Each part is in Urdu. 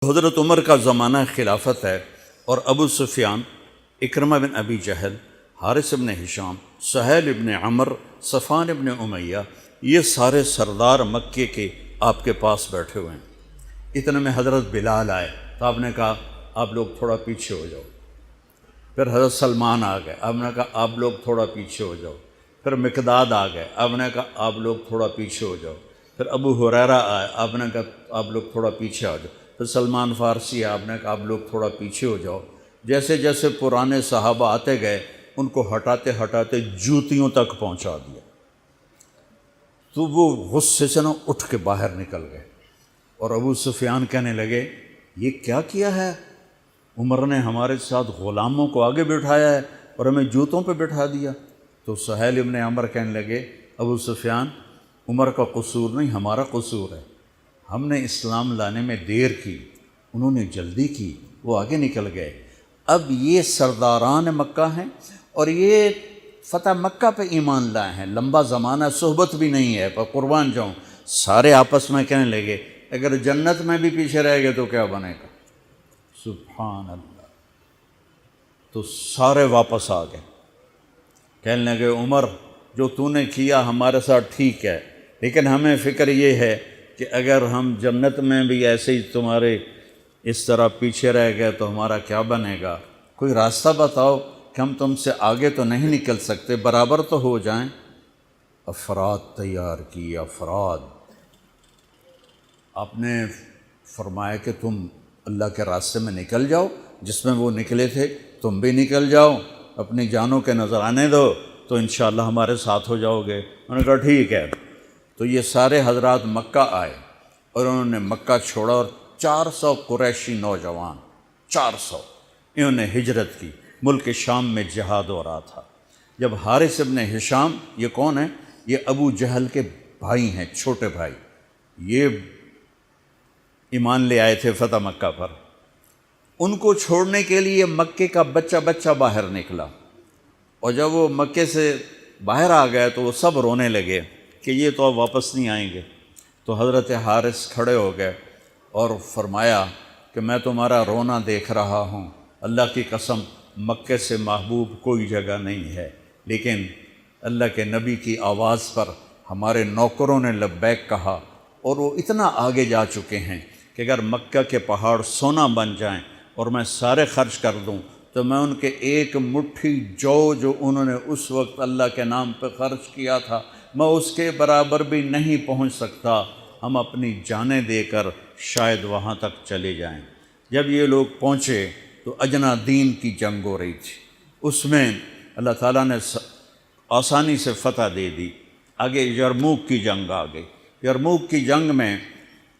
حضرت عمر کا زمانہ خلافت ہے اور ابو سفیان، اکرمہ بن ابی جہل، حارث بن ہشام، سہیل بن عمر، صفوان بن امیہ، یہ سارے سردار مکے کے آپ کے پاس بیٹھے ہوئے ہیں۔ اتنے میں حضرت بلال آئے تو آپ نے کہا آپ لوگ تھوڑا پیچھے ہو جاؤ۔ پھر حضرت سلمان آ گئے، آپ نے کہا آپ لوگ تھوڑا پیچھے ہو جاؤ۔ پھر مقداد آ گئے، آپ نے کہا آپ لوگ تھوڑا پیچھے ہو جاؤ۔ پھر ابو ہریرہ آئے، آپ نے کہا آپ لوگ تھوڑا پیچھے آ جاؤ۔ پھر سلمان فارسی آئے، آپ نے کہا آپ لوگ تھوڑا پیچھے ہو جاؤ۔ جیسے جیسے پرانے صحابہ آتے گئے ان کو ہٹاتے ہٹاتے جوتیوں تک پہنچا دیا، تو وہ غصے سے اٹھ کے باہر نکل گئے۔ اور ابو سفیان کہنے لگے یہ کیا کیا ہے، عمر نے ہمارے ساتھ غلاموں کو آگے بٹھایا ہے اور ہمیں جوتوں پہ بٹھا دیا۔ تو سہیل ابن عمر کہنے لگے ابو سفیان، عمر کا قصور نہیں ہمارا قصور ہے، ہم نے اسلام لانے میں دیر کی، انہوں نے جلدی کی، وہ آگے نکل گئے۔ اب یہ سرداران مکہ ہیں اور یہ فتح مکہ پہ ایمان لائے ہیں، لمبا زمانہ صحبت بھی نہیں ہے، پر قربان جاؤں سارے آپس میں کہنے لگے اگر جنت میں بھی پیچھے رہ گئے تو کیا بنے گا؟ سبحان اللہ۔ تو سارے واپس آ گئے، کہنے لگے عمر جو تو نے کیا ہمارے ساتھ ٹھیک ہے، لیکن ہمیں فکر یہ ہے کہ اگر ہم جنت میں بھی ایسے ہی تمہارے اس طرح پیچھے رہ گئے تو ہمارا کیا بنے گا؟ کوئی راستہ بتاؤ کہ ہم تم سے آگے تو نہیں نکل سکتے، برابر تو ہو جائیں۔ افراد تیار کی، افراد۔ آپ نے فرمایا کہ تم اللہ کے راستے میں نکل جاؤ، جس میں وہ نکلے تھے تم بھی نکل جاؤ، اپنی جانوں کے نذرانے دو تو انشاءاللہ ہمارے ساتھ ہو جاؤ گے۔ انہوں نے کہا ٹھیک ہے۔ تو یہ سارے حضرات مکہ آئے اور انہوں نے مکہ چھوڑا اور 400 قریشی نوجوان، 400 انہوں نے ہجرت کی، ملک شام میں جہاد ہو رہا تھا۔ جب حارث ابن ہشام، یہ کون ہے؟ یہ ابو جہل کے بھائی ہیں، چھوٹے بھائی، یہ ایمان لے آئے تھے فتح مکہ پر۔ ان کو چھوڑنے کے لیے مکے کا بچہ بچہ باہر نکلا، اور جب وہ مکے سے باہر آ گئے تو وہ سب رونے لگے کہ یہ تو اب واپس نہیں آئیں گے۔ تو حضرت حارث کھڑے ہو گئے اور فرمایا کہ میں تمہارا رونا دیکھ رہا ہوں، اللہ کی قسم مکے سے محبوب کوئی جگہ نہیں ہے، لیکن اللہ کے نبی کی آواز پر ہمارے نوکروں نے لبیک کہا اور وہ اتنا آگے جا چکے ہیں کہ اگر مکہ کے پہاڑ سونا بن جائیں اور میں سارے خرچ کر دوں تو میں ان کے ایک مٹھی جو انہوں نے اس وقت اللہ کے نام پہ خرچ کیا تھا میں اس کے برابر بھی نہیں پہنچ سکتا، ہم اپنی جانیں دے کر شاید وہاں تک چلے جائیں۔ جب یہ لوگ پہنچے تو اجنا دین کی جنگ ہو رہی تھی، اس میں اللہ تعالیٰ نے آسانی سے فتح دے دی۔ آگے یرموک کی جنگ آ گئی۔ یرموک کی جنگ میں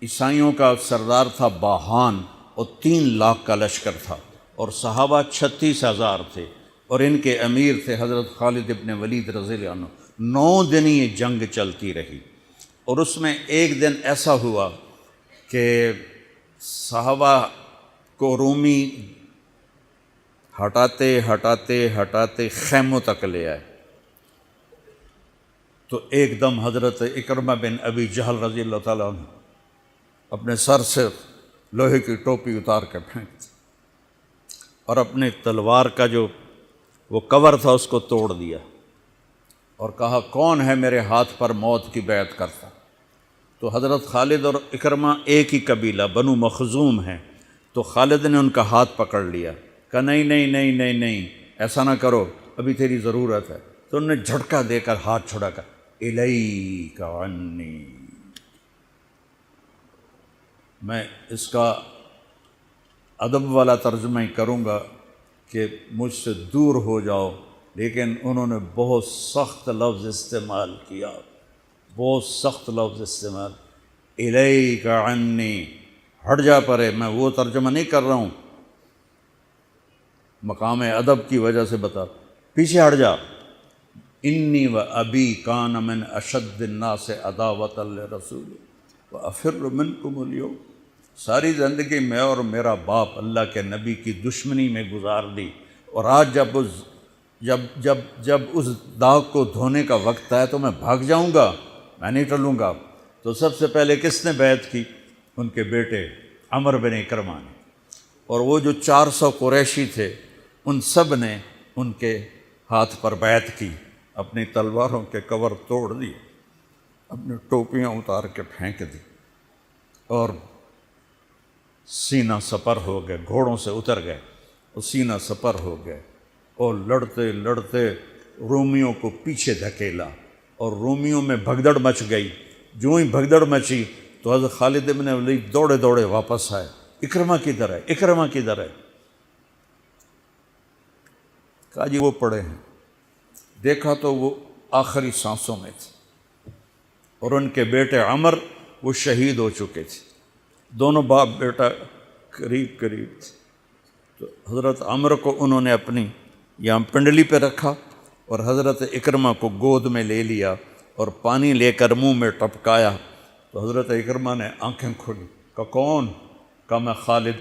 عیسائیوں کا سردار تھا باہان اور 3 لاکھ کا لشکر تھا، اور صحابہ 36,000 تھے، اور ان کے امیر تھے حضرت خالد ابن ولید رضی اللہ عنہ۔ 9 دن یہ جنگ چلتی رہی، اور اس میں ایک دن ایسا ہوا کہ صحابہ کو رومی ہٹاتے ہٹاتے ہٹاتے خیموں تک لے آئے۔ تو ایک دم حضرت اکرمہ بن ابی جہل رضی اللہ تعالیٰ عنہ اپنے سر سے لوہے کی ٹوپی اتار کے پھینک دی اور اپنے تلوار کا جو وہ کور تھا اس کو توڑ دیا اور کہا کون ہے میرے ہاتھ پر موت کی بیعت کرتا؟ تو حضرت خالد اور اکرمہ ایک ہی قبیلہ بنو مخزوم ہیں، تو خالد نے ان کا ہاتھ پکڑ لیا، کہا نہیں نہیں نہیں نہیں نہیں ایسا نہ کرو، ابھی تیری ضرورت ہے۔ تو انہوں نے جھٹکا دے کر ہاتھ چھڑا کر الیک عنی، میں اس کا ادب والا ترجمہ ہی کروں گا کہ مجھ سے دور ہو جاؤ، لیکن انہوں نے بہت سخت لفظ استعمال کیا، بہت سخت لفظ استعمال، الیک عنی، ہٹ جا پرے۔ میں وہ ترجمہ نہیں کر رہا ہوں، مقام ادب کی وجہ سے بتا، پیچھے ہٹ جا۔ انی و ابی کان من اشد الناس عداوۃ لرسول وافر منکم اليوم، ساری زندگی میں اور میرا باپ اللہ کے نبی کی دشمنی میں گزار دی، اور آج جب اس داغ کو دھونے کا وقت آئے تو میں بھاگ جاؤں گا، میں نہیں ٹلوں گا۔ تو سب سے پہلے کس نے بیعت کی؟ ان کے بیٹے عمر بن اکرمہ نے، اور وہ جو 400 قریشی تھے ان سب نے ان کے ہاتھ پر بیعت کی، اپنی تلواروں کے کور توڑ دیے، اپنی ٹوپیاں اتار کے پھینک دی، اور سینہ سپر ہو گئے، گھوڑوں سے اتر گئے اور سینہ سپر ہو گئے، اور لڑتے لڑتے رومیوں کو پیچھے دھکیلا، اور رومیوں میں بھگدڑ مچ گئی۔ جو ہی بھگدڑ مچی تو حضرت خالد بن ولید دوڑے دوڑے واپس آئے، اکرمہ کدھر ہے، اکرمہ کدھر ہے؟ کہا جی وہ پڑے ہیں۔ دیکھا تو وہ آخری سانسوں میں تھے، اور ان کے بیٹے عمر وہ شہید ہو چکے تھے، دونوں باپ بیٹا قریب قریب تھے۔ تو حضرت عمر کو انہوں نے اپنی یہاں پنڈلی پہ رکھا، اور حضرت اکرمہ کو گود میں لے لیا اور پانی لے کر منہ میں ٹپکایا۔ تو حضرت اکرمہ نے آنکھیں کھولی، کہا کون؟ کہا میں خالد۔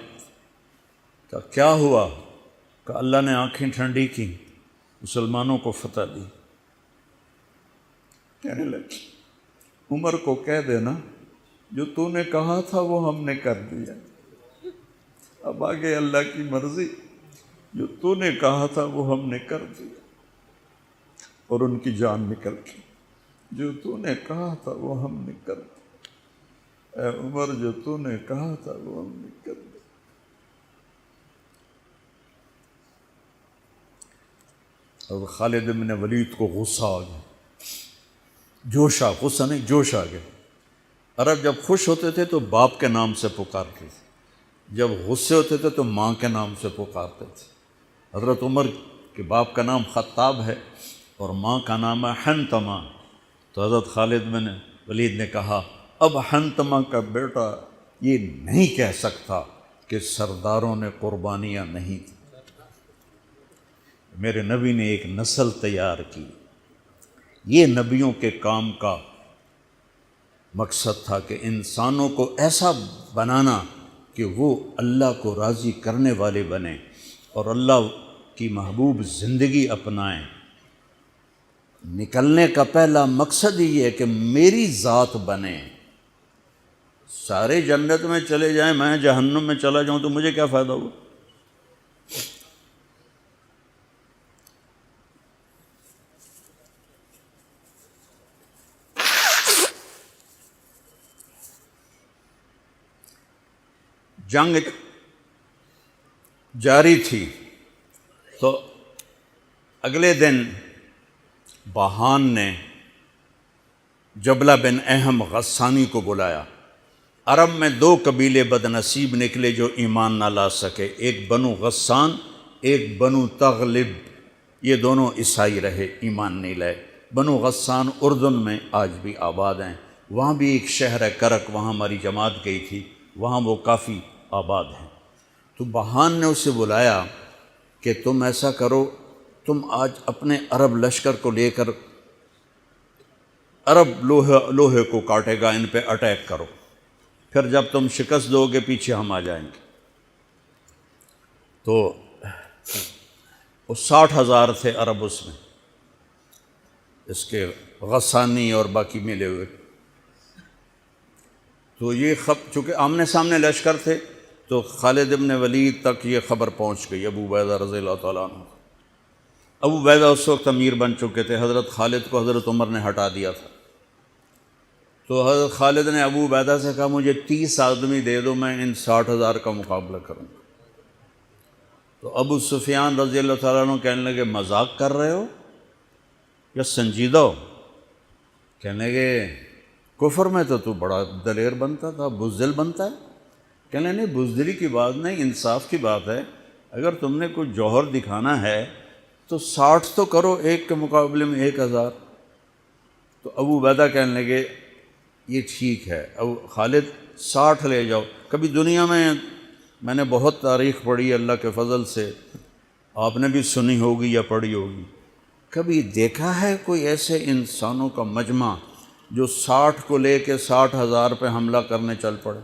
کہا کیا ہوا؟ کہا اللہ نے آنکھیں ٹھنڈی کی، مسلمانوں کو فتح دی۔ کہنے لگے عمر کو کہہ دینا جو تو نے کہا تھا وہ ہم نے کر دیا، اب آگے اللہ کی مرضی، جو تو نے کہا تھا وہ ہم نے کر دیا۔ اور ان کی جان نکل گئی، جو تو نے کہا تھا وہ ہم نے کر دیا، اے عمر جو تو نے کہا تھا وہ ہم نے کر دیا۔ اور خالد بن ولید کو غصہ آ گیا، جوش آ، غصہ نہیں جوش آ گیا۔ عرب جب خوش ہوتے تھے تو باپ کے نام سے پکارتے تھے، جب غصے ہوتے تھے تو ماں کے نام سے پکارتے تھے۔ حضرت عمر کے باپ کا نام خطاب ہے اور ماں کا نام ہے حنتمہ۔ تو حضرت خالد بن ولید نے کہا اب حنتمہ کا بیٹا یہ نہیں کہہ سکتا کہ سرداروں نے قربانیاں نہیں تھیں۔ میرے نبی نے ایک نسل تیار کی، یہ نبیوں کے کام کا مقصد تھا کہ انسانوں کو ایسا بنانا کہ وہ اللہ کو راضی کرنے والے بنیں اور اللہ کی محبوب زندگی اپنائیں۔ نکلنے کا پہلا مقصد ہی ہے کہ میری ذات بنے، سارے جنت میں چلے جائیں میں جہنم میں چلا جاؤں تو مجھے کیا فائدہ ہوا؟ جنگ جاری تھی تو اگلے دن بہان نے جبلہ بن اہم غسانی کو بلایا۔ عرب میں 2 قبیلے بد نصیب نکلے جو ایمان نہ لا سکے، ایک بنو غسان، ایک بنو تغلب، یہ دونوں عیسائی رہے، ایمان نہیں لائے۔ بنو غسان اردن میں آج بھی آباد ہیں، وہاں بھی ایک شہر ہے کرک، وہاں ہماری جماعت گئی تھی، وہاں وہ کافی آباد ہیں۔ تو بہان نے اسے بلایا کہ تم ایسا کرو، تم آج اپنے عرب لشکر کو لے کر عرب لوہے کو کاٹے گا، ان پہ اٹیک کرو، پھر جب تم شکست دو گے پیچھے ہم آ جائیں گے۔ تو وہ 60,000 تھے عرب اس میں، اس کے غسانی اور باقی ملے ہوئے۔ تو یہ چونکہ آمنے سامنے لشکر تھے تو خالد بن ولید تک یہ خبر پہنچ گئی، ابو عبیدہ رضی اللہ تعالیٰ عنہ۔ ابو عبیدہ اس وقت امیر بن چکے تھے، حضرت خالد کو حضرت عمر نے ہٹا دیا تھا۔ تو حضرت خالد نے ابو عبیدہ سے کہا مجھے 30 آدمی دے دو، میں ان 60,000 کا مقابلہ کروں گا۔ تو ابو سفیان رضی اللہ تعالیٰ عنہ کہنے لگے مذاق کر رہے ہو یا سنجیدہ ہو؟ کہنے لگے کفر میں تو بڑا دلیر بنتا تھا، بزدل بنتا ہے۔ کہنے نہیں، بزدلی کی بات نہیں، انصاف کی بات ہے۔ اگر تم نے کوئی جوہر دکھانا ہے تو 60 تو کرو، ایک کے مقابلے میں 1,000۔ تو ابو عبیدہ کہنے لگے یہ ٹھیک ہے، ابو خالد 60 لے جاؤ۔ کبھی دنیا میں نے بہت تاریخ پڑھی اللہ کے فضل سے، آپ نے بھی سنی ہوگی یا پڑھی ہوگی، کبھی دیکھا ہے کوئی ایسے انسانوں کا مجمع جو 60 کو لے کے 60,000 پہ حملہ کرنے چل پڑے؟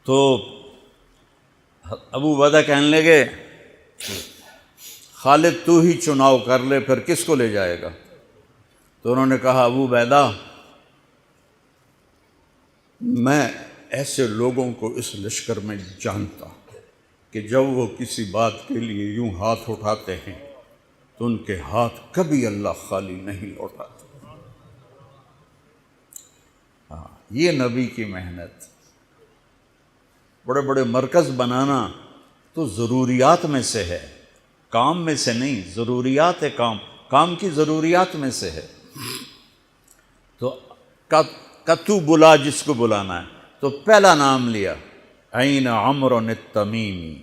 تو ابو عبیدہ کہنے لگے خالد تو ہی چناؤ کر لے، پھر کس کو لے جائے گا؟ تو انہوں نے کہا ابو عبیدہ میں ایسے لوگوں کو اس لشکر میں جانتا ہوں کہ جب وہ کسی بات کے لیے یوں ہاتھ اٹھاتے ہیں تو ان کے ہاتھ کبھی اللہ خالی نہیں لوٹاتے۔ ہاں، یہ نبی کی محنت۔ بڑے بڑے مرکز بنانا تو ضروریات میں سے ہے، کام میں سے نہیں، ضروریات ہے، کام کی ضروریات میں سے ہے۔ تو تو بلا جس کو بلانا ہے، تو پہلا نام لیا، این عمرو التمیمی،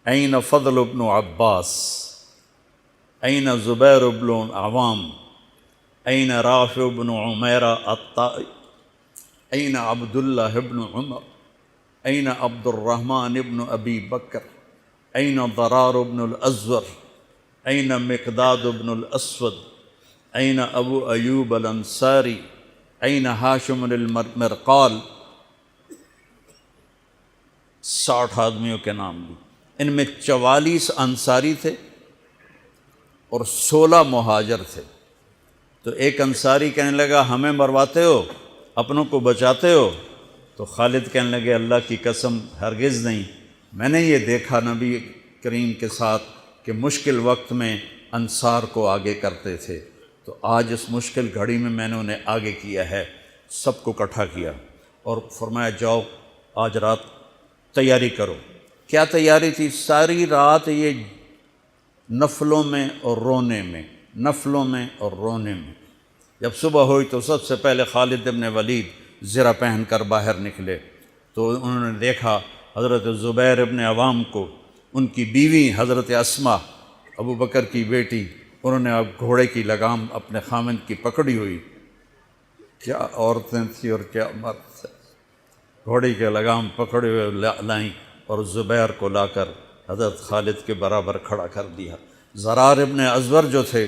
این فضل بن عباس، این زبیر بن عوام، این رافع بن عمیرہ الطائی، این عبداللہ بن عمر، این عبد الرحمن بن ابی بکر، این ضرار بن الازور، این مقداد بن الاسود، این ابو ایوب الانصاری، این ہاشم المرقال۔ 60 آدمیوں کے نام لی۔ ان میں 44 انصاری تھے اور 16 مہاجر تھے۔ تو ایک انصاری کہنے لگا ہمیں مرواتے ہو، اپنوں کو بچاتے ہو؟ تو خالد کہنے لگے اللہ کی قسم ہرگز نہیں، میں نے یہ دیکھا نبی کریم کے ساتھ کہ مشکل وقت میں انصار کو آگے کرتے تھے، تو آج اس مشکل گھڑی میں نے انہیں آگے کیا ہے۔ سب کو اکٹھا کیا اور فرمایا جاؤ آج رات تیاری کرو۔ کیا تیاری تھی؟ ساری رات یہ نفلوں میں اور رونے میں، نفلوں میں اور رونے میں۔ جب صبح ہوئی تو سب سے پہلے خالد بن ولید زرہ پہن کر باہر نکلے، تو انہوں نے دیکھا حضرت زبیر بن عوام کو، ان کی بیوی حضرت اسماء ابو بکر کی بیٹی، انہوں نے اب گھوڑے کی لگام اپنے خامند کی پکڑی ہوئی۔ کیا عورتیں تھیں اور کیا مرد تھے، گھوڑے کی لگام پکڑے ہوئے لائیں اور زبیر کو لا کر حضرت خالد کے برابر کھڑا کر دیا۔ ضرار ابن ازور جو تھے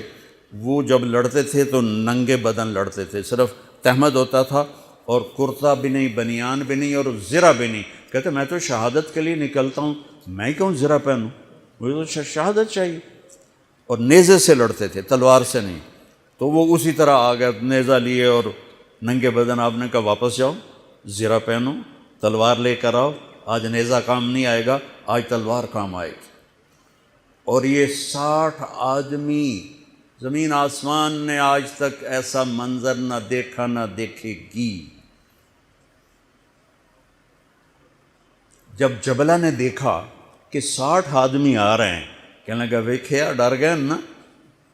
وہ جب لڑتے تھے تو ننگے بدن لڑتے تھے، صرف تہمد ہوتا تھا اور کرتا بھی نہیں، بنیان بھی نہیں اور زرہ بھی نہیں۔ کہتے میں تو شہادت کے لیے نکلتا ہوں، میں کیوں زرہ پہنوں، مجھے تو شہادت چاہیے۔ اور نیزے سے لڑتے تھے، تلوار سے نہیں۔ تو وہ اسی طرح آ گئے، نیزہ لیے اور ننگے بدن۔ آپ نے کہا واپس جاؤ، زرہ پہنو، تلوار لے کر آؤ، آج نیزہ کام نہیں آئے گا، آج تلوار کام آئے گی۔ اور یہ 60 آدمی، زمین آسمان نے آج تک ایسا منظر نہ دیکھا نہ دیکھے گی۔ جب جبلہ نے دیکھا کہ 60 آدمی آ رہے ہیں، کہنے لگا ویکھیا ڈر گئے نا،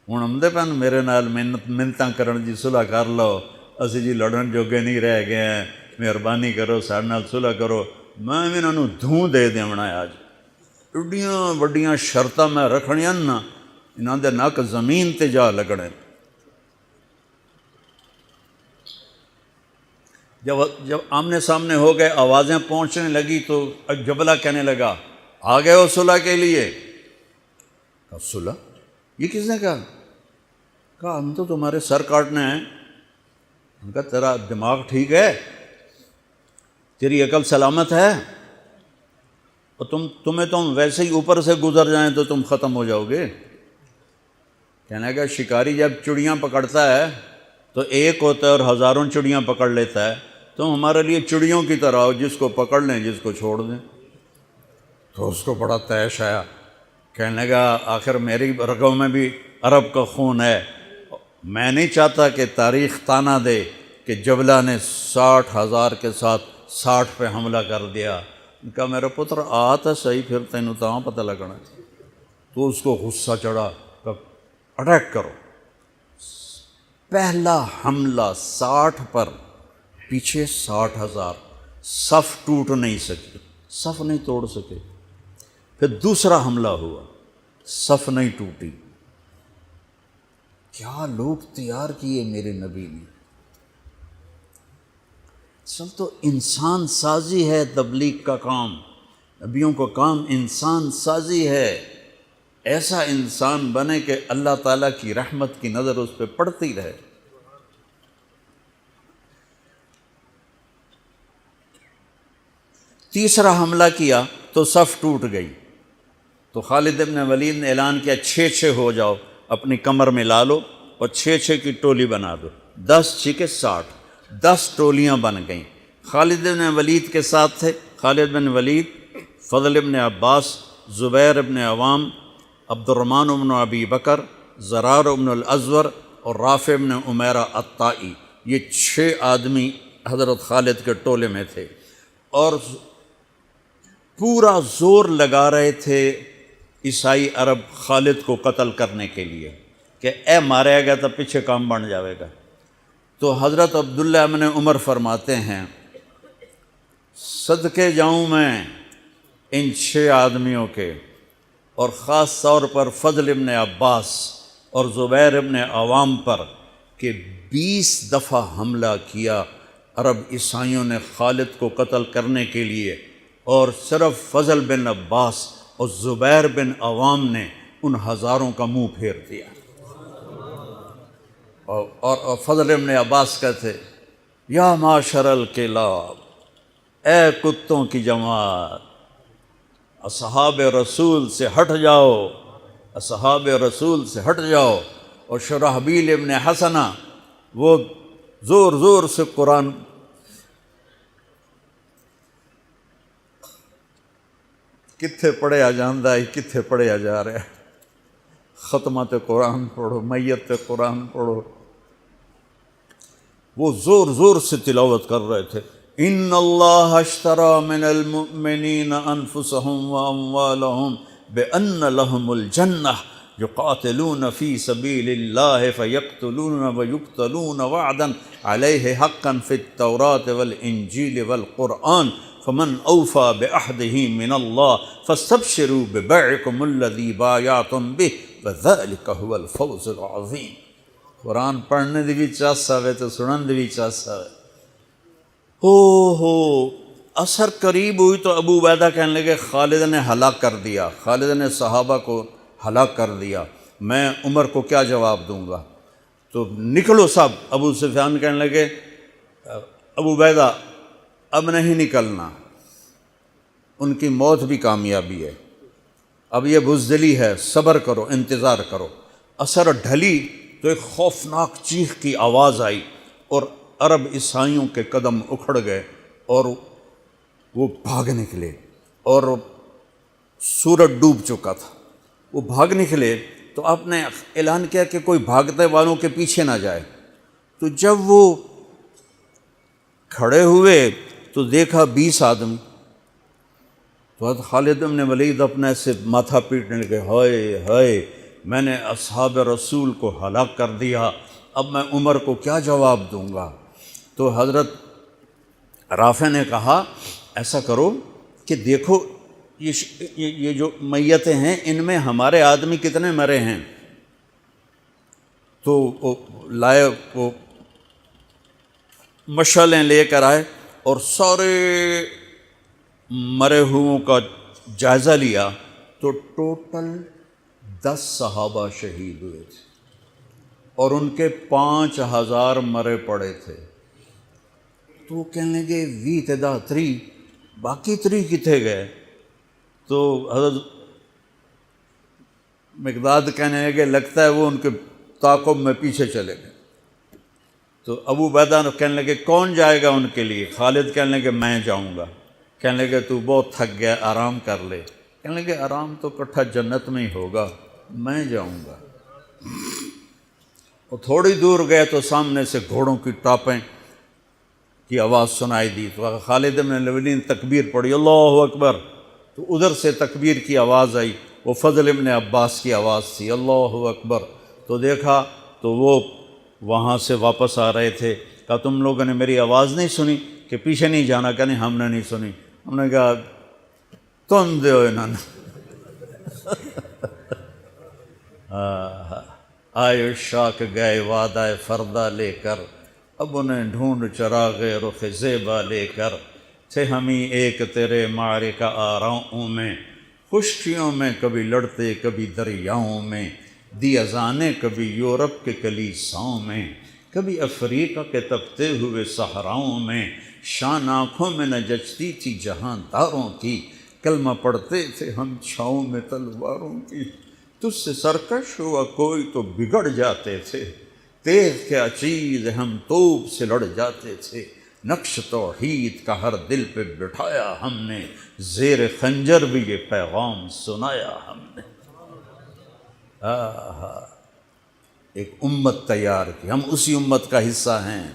ہوں آمدے پن میرے نال منتاں کرن جی صلح کر لو، اسی جی لڑن جوگے نہیں رہ گئے ہیں، مہربانی کرو ساڈے نال صلح کرو، میں بھی انہوں دھوں دے دیونا ہے۔ آج ایڈیاں وڈیاں شرطاں میں رکھنیاں نا، انہاں دے نک زمین تے جا لگنے۔ جب آمنے سامنے ہو گئے، آوازیں پہنچنے لگی تو جبلہ کہنے لگا آ گئے ہو صلح کے لیے؟ کہا صلح؟ یہ کس نے کہا؟ کہا ہم تو تمہارے سر کاٹنے ہیں۔ ان کا تیرا دماغ ٹھیک ہے، تیری عقل سلامت ہے، اور تمہیں تم ویسے ہی اوپر سے گزر جائیں تو تم ختم ہو جاؤ گے۔ کہنے لگا شکاری جب چڑیاں پکڑتا ہے تو ایک ہوتا ہے اور ہزاروں چڑیاں پکڑ لیتا ہے، تم ہمارے لیے چڑیوں کی طرح ہو، جس کو پکڑ لیں جس کو چھوڑ دیں۔ تو اس کو بڑا طیش آیا، کہنے لگا آخر میری رگوں میں بھی عرب کا خون ہے، میں نہیں چاہتا کہ تاریخ تانا دے کہ جبلہ نے 60,000 کے ساتھ 60 پہ حملہ کر دیا۔ ان کا میرا پتر آ تو صحیح، پھر تینوں تاں پتہ لگنا۔ تو اس کو غصہ چڑھا، کہ اٹیک کرو۔ پہلا حملہ 60 پر، پیچھے 60,000، صف ٹوٹ نہیں سکی، صف نہیں توڑ سکے۔ پھر دوسرا حملہ ہوا، صف نہیں ٹوٹی۔ کیا لوگ تیار کیے میرے نبی نے۔ اصل تو انسان سازی ہے تبلیغ کا کام، نبیوں کا کام انسان سازی ہے۔ ایسا انسان بنے کہ اللہ تعالیٰ کی رحمت کی نظر اس پہ پڑتی رہے۔ تیسرا حملہ کیا تو صف ٹوٹ گئی، تو خالد بن ولید نے اعلان کیا 6 ہو جاؤ، اپنی کمر میں لا لو اور 6 کی ٹولی بنا دو، 10 6 60۔ 10 ٹولیاں بن گئیں۔ خالد بن ولید کے ساتھ تھے خالد بن ولید، فضل بن عباس، زبیر بن عوام، عبد الرحمن بن ابی بکر، زرار بن الازور اور رافع بن عمیرہ الطائی۔ یہ 6 آدمی حضرت خالد کے ٹولے میں تھے، اور پورا زور لگا رہے تھے عیسائی عرب خالد کو قتل کرنے کے لیے کہ اے ماریا گیا تو پیچھے کام بن جاوے گا۔ تو حضرت عبداللہ بن عمر فرماتے ہیں صدقے جاؤں میں ان 6 آدمیوں کے، اور خاص طور پر فضل بن عباس اور زبیر بن عوام پر، کہ 20 دفعہ حملہ کیا عرب عیسائیوں نے خالد کو قتل کرنے کے لیے، اور صرف فضل بن عباس اور زبیر بن عوام نے ان ہزاروں کا منہ پھیر دیا۔ اور فضل بن عباس کہتے یا معاشر الکلاب، اے کتوں کی جماعت، اصحاب رسول سے ہٹ جاؤ، اصحاب رسول سے ہٹ جاؤ۔ اور شرحبیل ابن حسنہ وہ زور زور سے قرآن کتھے پڑھیا جاندہ ہے، کتھے پڑھیا جا رہا ہے، ختمات قرآن پڑھو، میت قرآن پڑھو، وہ زور زور سے تلاوت کر رہے تھے۔ ان اللہ اشتری من المؤمنین انفسهم واموالهم بان لهم الجنہ یقاتلون فی سبیل اللہ فیقتلون ویقتلون وعدا علیہ حقا فی التوراة والانجیل والقرآن فمن اوفى بعہدہ من اللہ فاستبشروا ببیعکم الذی بایعتم بہ وذلک هو الفوز العظیم۔ قرآن پڑھنے دی بھی چاس آوے تو سنن دی بھی چاس آوے۔ ہو اثر قریب ہوئی تو ابو عبیدہ کہنے لگے خالد نے ہلاک کر دیا، خالد نے صحابہ کو ہلاک کر دیا، میں عمر کو کیا جواب دوں گا؟ تو نکلو سب۔ ابو سفیان کہنے لگے ابو عبیدہ اب نہیں نکلنا، ان کی موت بھی کامیابی ہے، اب یہ بزدلی ہے، صبر کرو، انتظار کرو۔ اثر ڈھلی تو ایک خوفناک چیخ کی آواز آئی، اور عرب عیسائیوں کے قدم اکھڑ گئے، اور وہ بھاگ نکلے، اور سورج ڈوب چکا تھا، وہ بھاگ نکلے۔ تو آپ نے اعلان کیا کہ کوئی بھاگتے والوں کے پیچھے نہ جائے۔ تو جب وہ کھڑے ہوئے تو دیکھا 20 آدمی۔ تو حضرت خالد بن ولید اپنے سے ماتھا پیٹنے لگے، ہائے ہائے، میں نے اصحاب رسول کو ہلاک کر دیا، اب میں عمر کو کیا جواب دوں گا؟ تو حضرت رافع نے کہا ایسا کرو کہ دیکھو یہ جو میتیں ہیں ان میں ہمارے آدمی کتنے مرے ہیں؟ تو وہ لائے، وہ مشعلیں لے کر آئے اور سارے مرے ہوئوں کا جائزہ لیا، تو ٹوٹل 10 صحابہ شہید ہوئے تھے، اور ان کے 5000 مرے پڑے تھے۔ تو وہ کہنے لگے وی تدا 3 باقی 3 کتنے گئے؟ تو حضرت مقداد کہنے لگے لگتا ہے وہ ان کے تعاقب میں پیچھے چلے گئے۔ تو ابو عبیدہ کہنے لگے کون جائے گا ان کے لیے؟ خالد کہنے لگے میں جاؤں گا۔ کہنے لگے تو بہت تھک گیا، آرام کر لے۔ کہنے لگے آرام تو کٹھا جنت میں ہی ہوگا، میں جاؤں گا۔ وہ تھوڑی دور گئے تو سامنے سے گھوڑوں کی ٹاپیں کی آواز سنائی دی، تو خالد بن ولید نے تکبیر پڑھی، اللہ اکبر۔ تو ادھر سے تکبیر کی آواز آئی، وہ فضل بن عباس کی آواز تھی، اللہ اکبر۔ تو دیکھا تو وہ وہاں سے واپس آ رہے تھے۔ کہا تم لوگوں نے میری آواز نہیں سنی کہ پیچھے نہیں جانا؟ کہ نہیں ہم نے نہیں سنی۔ ہم نے کہا تم دے انہوں نے آئے شاک گئے وعدہ فردہ لے کر، اب انہیں ڈھونڈ چراغ رخ زیبا لے کر، تھے ہمیں ایک تیرے معرکہ آراؤں میں، خشکیوں میں کبھی لڑتے کبھی دریاؤں میں، دی اذانیں کبھی یورپ کے کلیساؤں میں، کبھی افریقہ کے تپتے ہوئے صحراؤں میں، شان آنکھوں میں نہ جچتی تھی جہانداروں کی، کلمہ پڑھتے تھے ہم چھاؤں میں تلواروں کی، تجھ سے سرکش ہوا کوئی تو بگڑ جاتے تھے، تیغ کے چیز ہم توپ سے لڑ جاتے تھے، نقش توحید کا ہر دل پہ بٹھایا ہم نے، زیر خنجر بھی یہ پیغام سنایا ہم نے۔ ایک امت تیار کی، ہم اسی امت کا حصہ ہیں،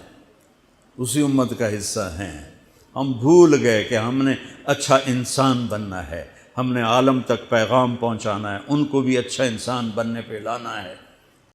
اسی امت کا حصہ ہیں۔ ہم بھول گئے کہ ہم نے اچھا انسان بننا ہے، ہم نے عالم تک پیغام پہنچانا ہے، ان کو بھی اچھا انسان بننے پہ لانا ہے۔